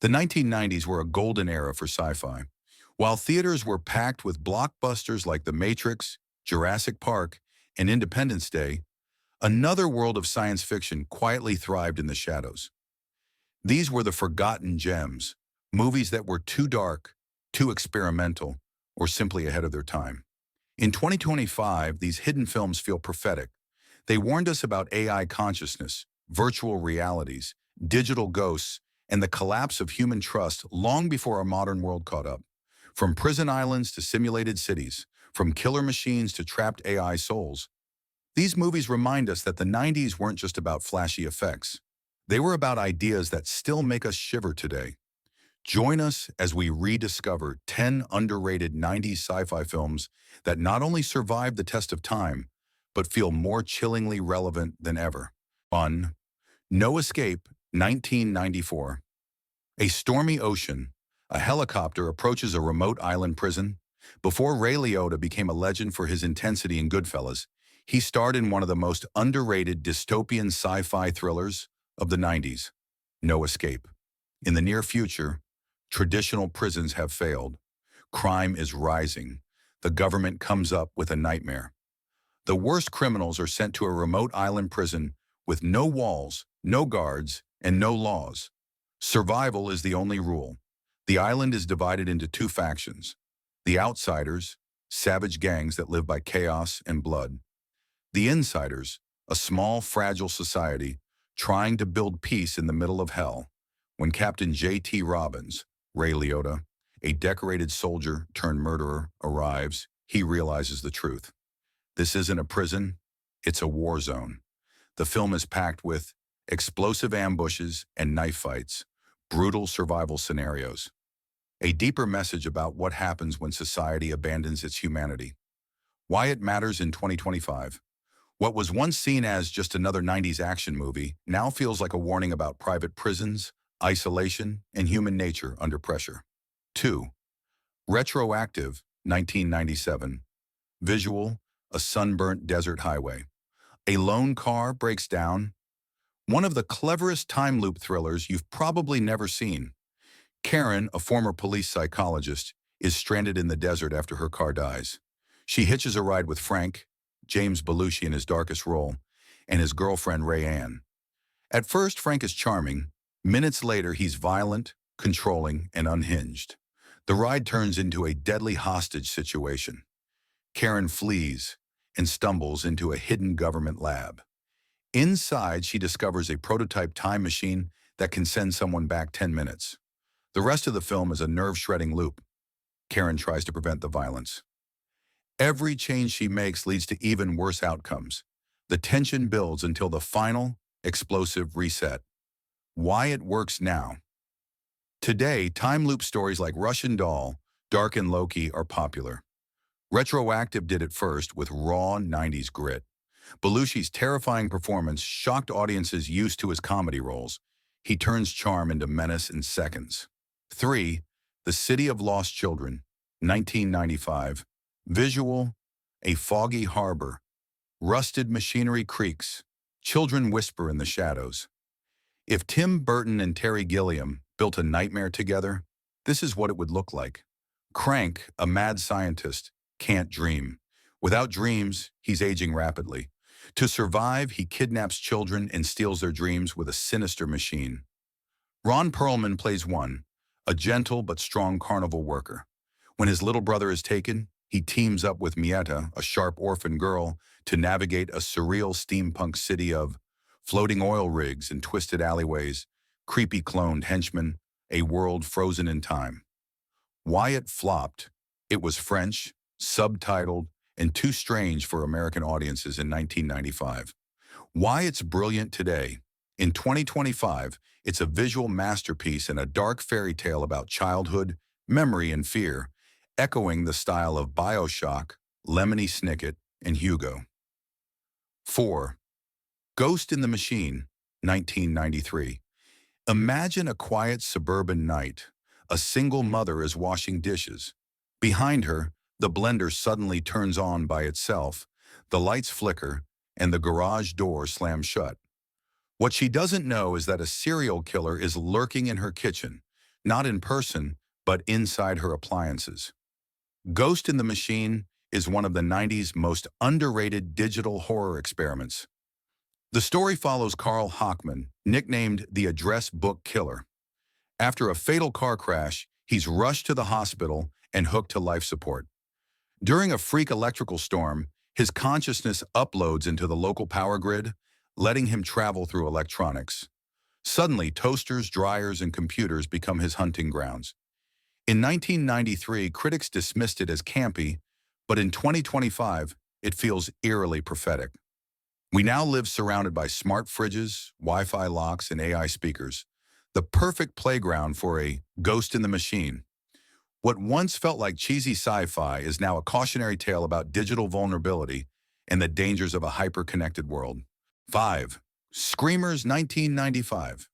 The 1990s were a golden era for sci-fi. While theaters were packed with blockbusters like The Matrix, Jurassic Park, and Independence Day, another world of science fiction quietly thrived in the shadows. These were the forgotten gems, movies that were too dark, too experimental, or simply ahead of their time. In 2025, these hidden films feel prophetic. They warned us about AI consciousness, virtual realities, digital ghosts, and the collapse of human trust long before our modern world caught up. From prison islands to simulated cities, from killer machines to trapped AI souls, these movies remind us that the 90s weren't just about flashy effects. They were about ideas that still make us shiver today. Join us as we rediscover 10 underrated 90s sci-fi films that not only survived the test of time, but feel more chillingly relevant than ever. 1. No Escape, 1994. A stormy ocean, a helicopter approaches a remote island prison. Before Ray Liotta became a legend for his intensity in Goodfellas, he starred in one of the most underrated dystopian sci-fi thrillers of the 90s, No Escape. In the near future, traditional prisons have failed. Crime is rising. The government comes up with a nightmare. The worst criminals are sent to a remote island prison with no walls, no guards, and no laws. Survival is the only rule. The island is divided into two factions: the outsiders, savage gangs that live by chaos and blood; the insiders, a small, fragile society trying to build peace in the middle of hell. When Captain J.T. Robbins, Ray Liotta, a decorated soldier turned murderer, arrives, he realizes the truth. This isn't a prison, it's a war zone. The film is packed with explosive ambushes and knife fights, brutal survival scenarios. A deeper message about what happens when society abandons its humanity. Why it matters in 2025. What was once seen as just another 90s action movie now feels like a warning about private prisons, isolation, and human nature under pressure. 2. Retroactive, 1997. Visual, a sunburnt desert highway. A lone car breaks down. One of the cleverest time loop thrillers you've probably never seen. Karen, a former police psychologist, is stranded in the desert after her car dies. She hitches a ride with Frank, James Belushi in his darkest role, and his girlfriend Rayanne. At first, Frank is charming. Minutes later, he's violent, controlling, and unhinged. The ride turns into a deadly hostage situation. Karen flees and stumbles into a hidden government lab. Inside, she discovers a prototype time machine that can send someone back 10 minutes. The rest of the film is a nerve-shredding loop. Karen tries to prevent the violence. Every change she makes leads to even worse outcomes. The tension builds until the final, explosive reset. Why it works now. Today, time loop stories like Russian Doll, Dark and Loki are popular. Retroactive did it first with raw 90s grit. Belushi's terrifying performance shocked audiences used to his comedy roles. He turns charm into menace in seconds. 3. The City of Lost Children, 1995. Visual, a foggy harbor. Rusted machinery creaks. Children whisper in the shadows. If Tim Burton and Terry Gilliam built a nightmare together, this is what it would look like. Crank, a mad scientist, can't dream. Without dreams, he's aging rapidly. To survive, he kidnaps children and steals their dreams with a sinister machine. Ron Perlman plays one, a gentle but strong carnival worker. When his little brother is taken, he teams up with Mieta, a sharp orphan girl, to navigate a surreal steampunk city of floating oil rigs and twisted alleyways, creepy cloned henchmen, a world frozen in time. Why it flopped? It was French, subtitled, and too strange for American audiences in 1995. Why it's brilliant today? In 2025, it's a visual masterpiece and a dark fairy tale about childhood, memory, and fear, echoing the style of BioShock, Lemony Snicket, and Hugo. 4. Ghost in the Machine, 1993. Imagine a quiet suburban night. A single mother is washing dishes. Behind her, the blender suddenly turns on by itself, the lights flicker, and the garage door slams shut. What she doesn't know is that a serial killer is lurking in her kitchen, not in person, but inside her appliances. Ghost in the Machine is one of the 90s most underrated digital horror experiments. The story follows Carl Hockman, nicknamed the Address Book Killer. After a fatal car crash, he's rushed to the hospital and hooked to life support. During a freak electrical storm, his consciousness uploads into the local power grid, letting him travel through electronics. Suddenly, toasters, dryers, and computers become his hunting grounds. In 1993, critics dismissed it as campy, but in 2025, it feels eerily prophetic. We now live surrounded by smart fridges, Wi-Fi locks, and AI speakers, the perfect playground for a ghost in the machine. What once felt like cheesy sci-fi is now a cautionary tale about digital vulnerability and the dangers of a hyper-connected world. 5. Screamers 1995.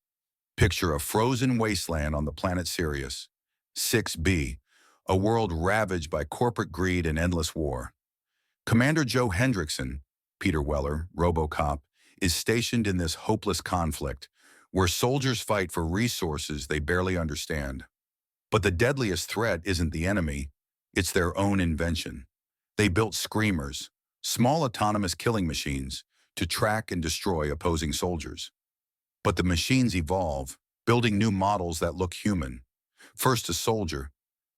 Picture a frozen wasteland on the planet Sirius. 6b. A world ravaged by corporate greed and endless war. Commander Joe Hendrickson, Peter Weller, RoboCop, is stationed in this hopeless conflict, where soldiers fight for resources they barely understand. But the deadliest threat isn't the enemy, it's their own invention. They built screamers, small autonomous killing machines, to track and destroy opposing soldiers. But the machines evolve, building new models that look human. First a soldier,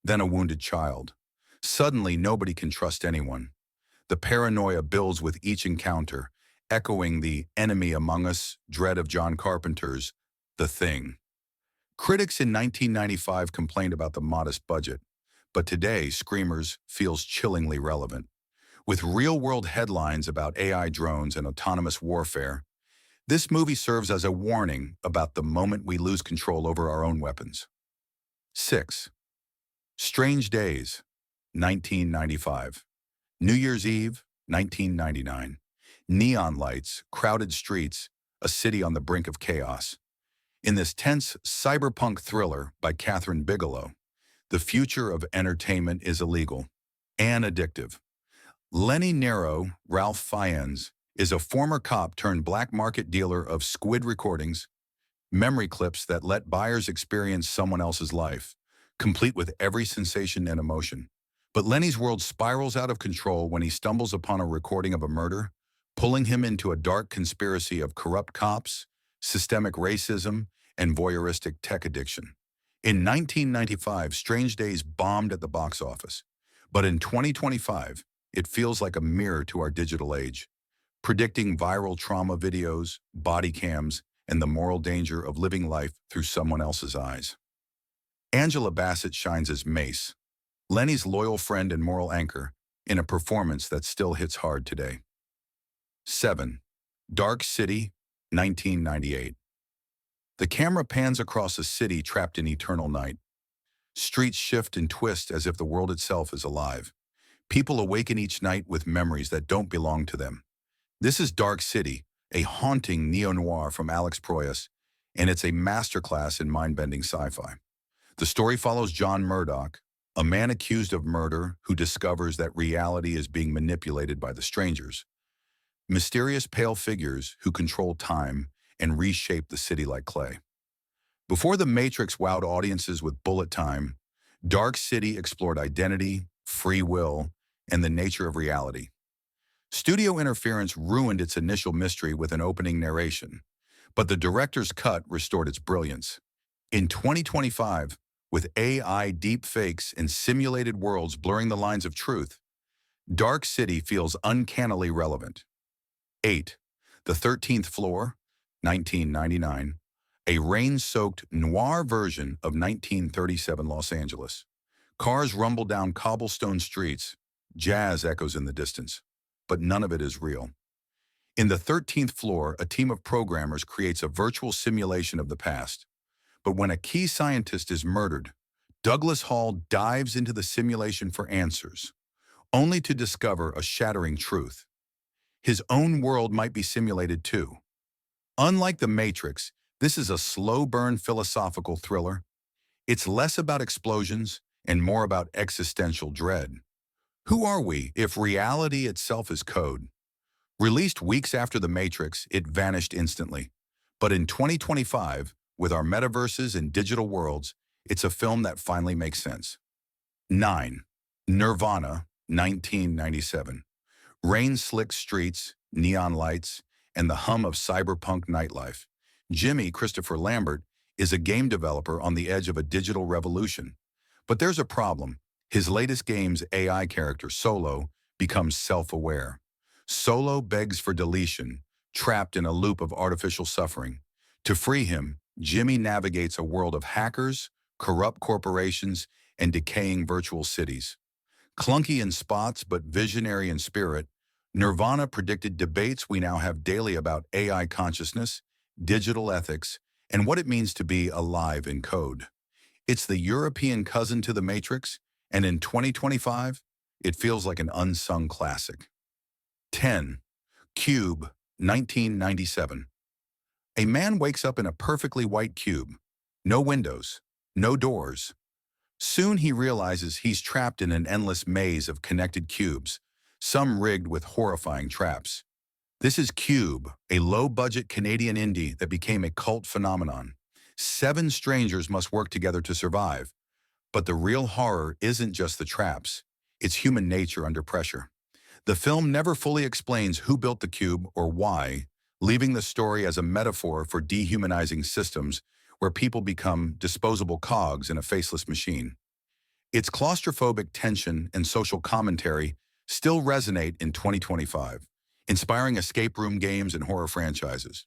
then a wounded child. Suddenly, nobody can trust anyone. The paranoia builds with each encounter, echoing the enemy among us dread of John Carpenter's The Thing. Critics in 1995 complained about the modest budget, but today Screamers feels chillingly relevant. With real-world headlines about AI drones and autonomous warfare, this movie serves as a warning about the moment we lose control over our own weapons. 6. Strange Days, 1995. New Year's Eve, 1999. Neon lights, crowded streets, a city on the brink of chaos. In this tense cyberpunk thriller by Catherine Bigelow, the future of entertainment is illegal and addictive. Lenny Nero, Ralph Fiennes, is a former cop turned black market dealer of squid recordings, memory clips that let buyers experience someone else's life, complete with every sensation and emotion. But Lenny's world spirals out of control when he stumbles upon a recording of a murder, pulling him into a dark conspiracy of corrupt cops, systemic racism, and voyeuristic tech addiction. In 1995, Strange Days bombed at the box office. But in 2025, it feels like a mirror to our digital age, predicting viral trauma videos, body cams, and the moral danger of living life through someone else's eyes. Angela Bassett shines as Mace, Lenny's loyal friend and moral anchor, in a performance that still hits hard today. 7. Dark City, 1998. The camera pans across a city trapped in eternal night. Streets shift and twist as if the world itself is alive. People awaken each night with memories that don't belong to them. This is Dark City, a haunting neo-noir from Alex Proyas, and it's a masterclass in mind-bending sci-fi. The story follows John Murdoch, a man accused of murder who discovers that reality is being manipulated by the strangers, mysterious pale figures who control time and reshape the city like clay. Before The Matrix wowed audiences with bullet time, Dark City explored identity, free will, and the nature of reality. Studio interference ruined its initial mystery with an opening narration, but the director's cut restored its brilliance. In 2025, with AI deepfakes and simulated worlds blurring the lines of truth, Dark City feels uncannily relevant. 8. The 13th Floor, 1999. A rain-soaked noir version of 1937 Los Angeles. Cars rumble down cobblestone streets, jazz echoes in the distance, but none of it is real. In The 13th Floor, a team of programmers creates a virtual simulation of the past. But when a key scientist is murdered, Douglas Hall dives into the simulation for answers, only to discover a shattering truth. His own world might be simulated too. Unlike The Matrix, this is a slow-burn philosophical thriller. It's less about explosions and more about existential dread. Who are we if reality itself is code? Released weeks after The Matrix, it vanished instantly. But in 2025, with our metaverses and digital worlds, It's a film that finally makes sense. 9. Nirvana, 1997. Rain-slicked streets, neon lights, and the hum of cyberpunk nightlife. Jimmy Christopher Lambert is a game developer on the edge of a digital revolution. But there's a problem. His latest game's AI character, Solo, becomes self-aware. Solo begs for deletion, trapped in a loop of artificial suffering. To free him, Jimmy navigates a world of hackers, corrupt corporations, and decaying virtual cities. Clunky in spots but visionary in spirit, Nirvana predicted debates we now have daily about AI consciousness, digital ethics, and what it means to be alive in code. It's the European cousin to the Matrix, and in 2025, it feels like an unsung classic. 10. Cube, 1997. A man wakes up in a perfectly white cube. No windows, no doors. Soon he realizes he's trapped in an endless maze of connected cubes, some rigged with horrifying traps. This is Cube, a low-budget Canadian indie that became a cult phenomenon. 7 strangers must work together to survive. But the real horror isn't just the traps. It's human nature under pressure. The film never fully explains who built the cube or why, leaving the story as a metaphor for dehumanizing systems where people become disposable cogs in a faceless machine. Its claustrophobic tension and social commentary still resonate in 2025, inspiring escape room games and horror franchises.